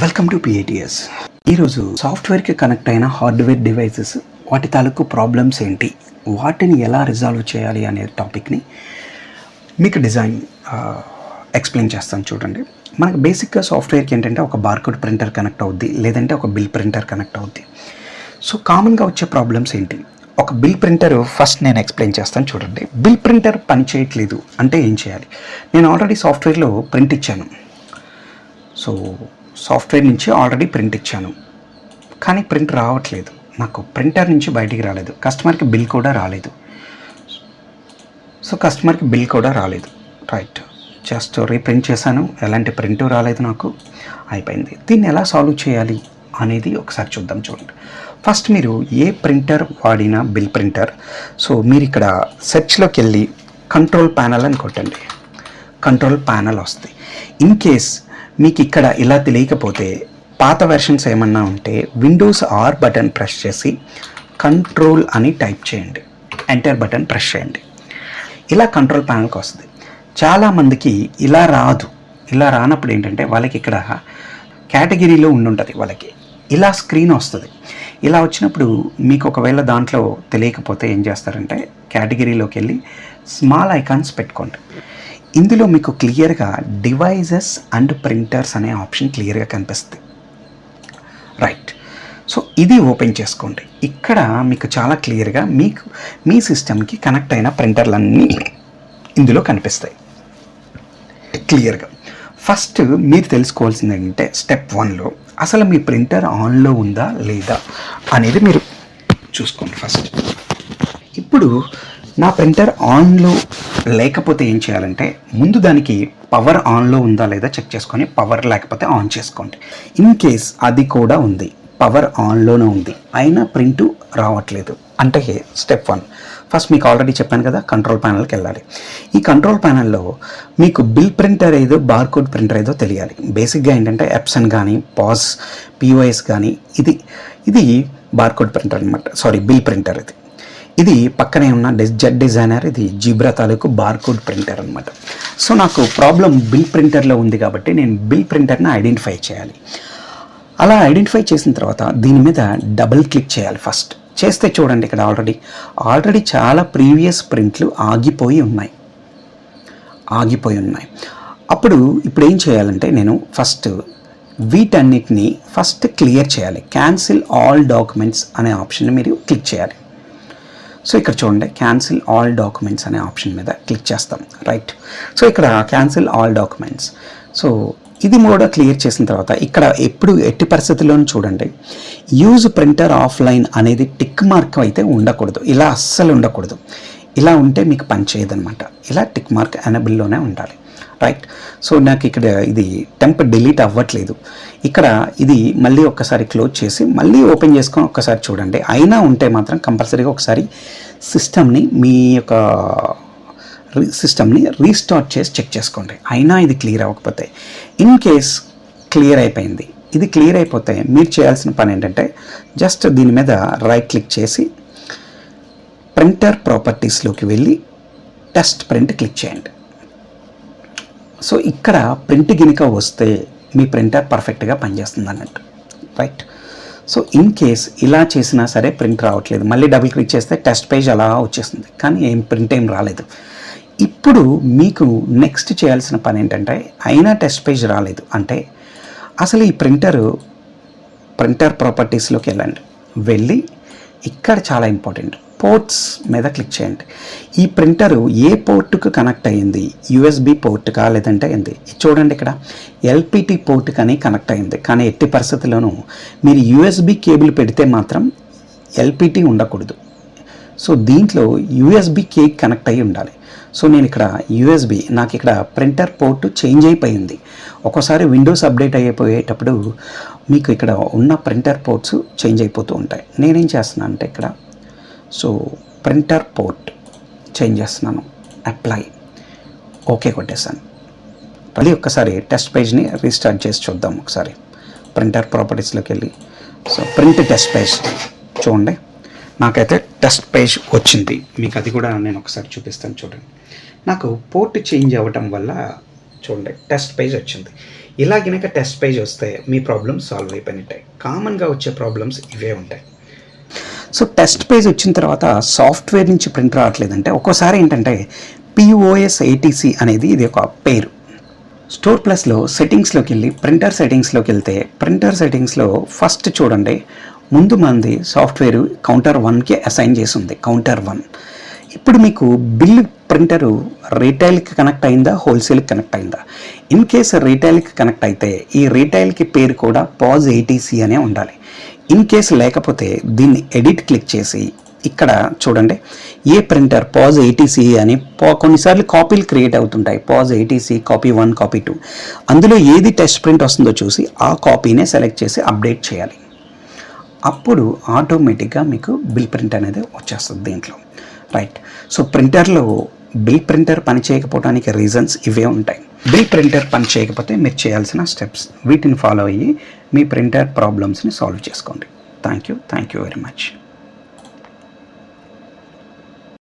Welcome to PATS. ఈరోజు సాఫ్ట్వేర్కి connect అయిన హార్డ్వేర్ డివైసెస్ వాటి తాలూకు ప్రాబ్లమ్స్ ఏంటి, వాటిని ఎలా రిజాల్వ్ చేయాలి అనే టాపిక్ని మీకు ఎక్స్ప్లెయిన్ చేస్తాను. చూడండి, మనకు బేసిక్గా సాఫ్ట్వేర్కి ఏంటంటే ఒక బార్కోడ్ ప్రింటర్ కనెక్ట్ అవుద్ది, లేదంటే ఒక బిల్ ప్రింటర్ కనెక్ట్ అవుద్ది. సో కామన్గా వచ్చే ప్రాబ్లమ్స్ ఏంటి? ఒక బిల్ ప్రింటర్ ఫస్ట్ నేను ఎక్స్ప్లెయిన్ చేస్తాను. చూడండి, బిల్ ప్రింటర్ పని చేయట్లేదు అంటే ఏం చేయాలి? నేను ఆల్రెడీ సాఫ్ట్వేర్లో ప్రింట్ ఇచ్చాను. సో సాఫ్ట్వేర్ నుంచి ఆల్రెడీ ప్రింట్ ఇచ్చాను, కానీ ప్రింట్ రావట్లేదు. నాకు ప్రింటర్ నుంచి బయటికి రాలేదు, కస్టమర్కి బిల్ కూడా రాలేదు. రైట్, జస్ట్ రీప్రింట్ చేశాను, ఎలాంటి ప్రింటు రాలేదు, నాకు అయిపోయింది. దీన్ని ఎలా సాల్వ్ చేయాలి అనేది ఒకసారి చూద్దాం. చూడండి, ఫస్ట్ మీరు ఏ ప్రింటర్ వాడినా బిల్ ప్రింటర్, సో మీరు ఇక్కడ సెర్చ్లోకి వెళ్ళి కంట్రోల్ ప్యానల్ అని కొట్టండి. కంట్రోల్ ప్యానల్ వస్తుంది. ఇన్ కేస్ మీకు ఇక్కడ ఇలా తెలియకపోతే పాత వెర్షన్స్ ఏమన్నా ఉంటే విండోస్ ఆర్ బటన్ ప్రెస్ చేసి కంట్రోల్ అని టైప్ చేయండి, ఎంటర్ బటన్ ప్రెస్ చేయండి. ఇలా కంట్రోల్ ప్యానల్కి వస్తుంది. చాలామందికి ఇలా రాదు. ఇలా రానప్పుడు ఏంటంటే వాళ్ళకి ఇక్కడ కేటగిరీలో ఉండుంటుంది, వాళ్ళకి ఇలా స్క్రీన్ వస్తుంది. ఇలా వచ్చినప్పుడు మీకు ఒకవేళ దాంట్లో తెలియకపోతే ఏం చేస్తారంటే కేటగిరీలోకి వెళ్ళి స్మాల్ ఐకాన్స్ పెట్టుకోండి. ఇందులో మీకు క్లియర్గా డివైజెస్ అండ్ ప్రింటర్స్ అనే ఆప్షన్ క్లియర్గా కనిపిస్తుంది. రైట్, సో ఇది ఓపెన్ చేసుకోండి. ఇక్కడ మీకు చాలా క్లియర్గా మీ సిస్టమ్కి కనెక్ట్ అయిన ప్రింటర్లన్నీ ఇందులో కనిపిస్తాయి క్లియర్గా. ఫస్ట్ మీరు తెలుసుకోవాల్సింది ఏంటంటే స్టెప్ 1లో అసలు మీ ప్రింటర్ ఆన్లో ఉందా లేదా అనేది మీరు చూసుకోండి ఫస్ట్. ఇప్పుడు నా ప్రింటర్ ఆన్లో లేకపోతే ఏం చేయాలంటే ముందు దానికి పవర్ ఆన్లో ఉందా లేదా చెక్ చేసుకొని పవర్ లేకపోతే ఆన్ చేసుకోండి. ఇన్ కేస్ అది కూడా ఉంది, పవర్ ఆన్లోనే ఉంది, అయినా ప్రింటు రావట్లేదు అంటే స్టెప్ 1 ఫస్ట్ మీకు ఆల్రెడీ చెప్పాను కదా, కంట్రోల్ ప్యానల్కి వెళ్ళాలి. ఈ కంట్రోల్ ప్యానల్లో మీకు బిల్ ప్రింటర్ ఏదో బార్కోడ్ ప్రింటర్ ఏదో తెలియాలి. బేసిక్గా ఏంటంటే ఎప్సన్ కానీ POS కానీ ఇది బార్కోడ్ ప్రింటర్ అనమాట. బిల్ ప్రింటర్ ఇది పక్కనే ఉన్న జెడ్ డిజైనర్, ఇది జీబ్రా తాలూకు బార్కోడ్ ప్రింటర్ అనమాట. సో నాకు ప్రాబ్లం బిల్ ప్రింటర్లో ఉంది కాబట్టి నేను బిల్ ప్రింటర్ని ఐడెంటిఫై చేయాలి. అలా ఐడెంటిఫై చేసిన తర్వాత దీని మీద డబుల్ క్లిక్ చేయాలి. ఫస్ట్ చేస్తే చూడండి, ఇక్కడ ఆల్రెడీ చాలా ప్రీవియస్ ప్రింట్లు ఆగిపోయి ఉన్నాయి. ఇప్పుడు ఏం చేయాలంటే నేను ఫస్ట్ వీటన్నిటిని ఫస్ట్ క్లియర్ చేయాలి. క్యాన్సిల్ ఆల్ డాక్యుమెంట్స్ అనే ఆప్షన్ మీరు క్లిక్ చేయాలి. సో ఇక్కడ చూడండి, క్యాన్సిల్ ఆల్ డాక్యుమెంట్స్ అనే ఆప్షన్ మీద క్లిక్ చేస్తాం. రైట్, సో ఇక్కడ క్యాన్సిల్ ఆల్ డాక్యుమెంట్స్. సో ఇది కూడా క్లియర్ చేసిన తర్వాత ఇక్కడ ఎట్టి పరిస్థితుల్లోనూ చూడండి, యూజ్ ప్రింటర్ ఆఫ్లైన్ అనేది టిక్ మార్క్ అయితే ఉండకూడదు. ఇలా అస్సలు ఉండకూడదు. ఇలా ఉంటే మీకు పని చేయదనమాట. ఇలా టిక్ మార్క్ ఎనేబుల్లోనే ఉండాలి. రైట్, సో నాకు ఇక్కడ ఇది టెంప్ డిలీట్ అవ్వట్లేదు. ఇక్కడ ఇది మళ్ళీ ఒక్కసారి క్లోజ్ చేసి మళ్ళీ ఓపెన్ చేసుకొని ఒక్కసారి చూడండి. అయినా ఉంటే మాత్రం కంపల్సరీగా ఒకసారి మీ యొక్క సిస్టమ్ని రీస్టార్ట్ చేసి చెక్ చేసుకోండి. అయినా ఇది క్లియర్ అవ్వకపోతే, ఇన్ కేస్ క్లియర్ అయిపోయింది, ఇది క్లియర్ అయిపోతే మీరు చేయాల్సిన పని ఏంటంటే జస్ట్ దీని మీద రైట్ క్లిక్ చేసి ప్రింటర్ ప్రాపర్టీస్లోకి వెళ్ళి టెస్ట్ ప్రింట్ క్లిక్ చేయండి. సో ఇక్కడ ప్రింట్ గినుక వస్తే మీ ప్రింటర్ పర్ఫెక్ట్గా పనిచేస్తుంది అన్నట్టు. రైట్, సో ఇన్ కేస్ ఇలా చేసినా సరే ప్రింట్ రావట్లేదు, మళ్ళీ డబుల్ క్లిక్ చేస్తే టెస్ట్ పేజ్ అలా వచ్చేస్తుంది, కానీ ప్రింట్ ఏం రాలేదు. ఇప్పుడు మీకు నెక్స్ట్ చేయాల్సిన పని ఏంటంటే అయినా టెస్ట్ పేజ్ రాలేదు అంటే అసలు ఈ ప్రింటర్ ప్రాపర్టీస్లోకి వెళ్ళి ఇక్కడ చాలా ఇంపార్టెంట్ పోర్ట్స్ మీద క్లిక్ చేయండి. ఈ ప్రింటరు ఏ పోర్టుకు కనెక్ట్ అయ్యింది, USB పోర్టుకా లేదంటే ఏంది చూడండి, ఇక్కడ LPT పోర్ట్ కానీ కనెక్ట్ అయింది. కానీ ఎట్టి పరిస్థితుల్లోనూ మీరు USB కేబుల్ పెడితే మాత్రం LPT ఉండకూడదు. సో దీంట్లో USB కేక్ కనెక్ట్ అయ్యి ఉండాలి. సో నేను ఇక్కడ నాకు ఇక్కడ ప్రింటర్ పోర్టు చేంజ్ అయిపోయింది. ఒక్కోసారి విండోస్ అప్డేట్ అయిపోయేటప్పుడు మీకు ఇక్కడ ఉన్న ప్రింటర్ పోర్ట్స్ చేంజ్ అయిపోతూ ఉంటాయి. నేనేం చేస్తున్నాను అంటే ఇక్కడ ప్రింటర్ పోర్ట్ చేంజ్ చేస్తున్నాను, అప్లై, ఓకే కొట్టేసాను. మళ్ళీ ఒక్కసారి టెస్ట్ పేజ్ని రీస్టార్ట్ చేసి చూద్దాం. ఒకసారి ప్రింటర్ ప్రాపర్టీస్లోకి వెళ్ళి ప్రింట్ టెస్ట్ పేజ్ చూడండి, నాకైతే టెస్ట్ పేజ్ వచ్చింది. మీకు అది కూడా నేను ఒకసారి చూపిస్తాను. చూడండి, నాకు పోర్ట్ చేంజ్ అవ్వటం వల్ల చూడండి టెస్ట్ పేజ్ వచ్చింది. ఇలా గినక టెస్ట్ పేజ్ వస్తే మీ ప్రాబ్లమ్స్ సాల్వ్ అయిపోయినట్టే. కామన్గా వచ్చే ప్రాబ్లమ్స్ ఇవే ఉంటాయి. సో టెస్ట్ పేజ్ వచ్చిన తర్వాత సాఫ్ట్వేర్ నుంచి ప్రింట్ రావట్లేదంటే ఒక్కోసారి ఏంటంటే POS ATC అనేది ఇది ఒక పేరు. స్టోర్ ప్లస్లో సెట్టింగ్స్లోకి వెళ్ళి ప్రింటర్ సెట్టింగ్స్లోకి వెళ్తే ప్రింటర్ సెట్టింగ్స్లో ఫస్ట్ చూడండి, ముందు మంది సాఫ్ట్వేర్ కౌంటర్ 1కి అసైన్ చేసి ఉంది, కౌంటర్ 1. ఇప్పుడు మీకు బిల్ ప్రింటరు రీటైల్కి కనెక్ట్ అయిందా, హోల్సేల్కి కనెక్ట్ అయిందా? ఇన్ కేసు రీటైల్కి కనెక్ట్ అయితే ఈ రీటైల్కి పేరు కూడా POS ATC అనే ఉండాలి. ఇన్ కేసు లేకపోతే దీన్ని ఎడిట్ క్లిక్ చేసి ఇక్కడ చూడండి, ఏ ప్రింటర్ POS ATC అని కొన్నిసార్లు కాపీలు క్రియేట్ అవుతుంటాయి, POS ATC కాపీ 1 కాపీ 2. అందులో ఏది టెస్ట్ ప్రింట్ వస్తుందో చూసి ఆ కాపీనే సెలెక్ట్ చేసి అప్డేట్ చేయాలి. అప్పుడు ఆటోమేటిక్గా మీకు బిల్ ప్రింట్ అనేది వచ్చేస్తుంది దీంట్లో, రైట్? సో ప్రింటర్లో బిల్ ప్రింటర్ పని చేయకపోవడానికి రీజన్స్ ఇవే ఉంటాయి. బిల్ ప్రింటర్ పని చేయకపోతే మీరు చేయాల్సిన స్టెప్స్ వీటిని ఫాలో అయ్యి మీ ప్రింటర్ ప్రాబ్లమ్స్ని సాల్వ్ చేసుకోండి. Thank you very much.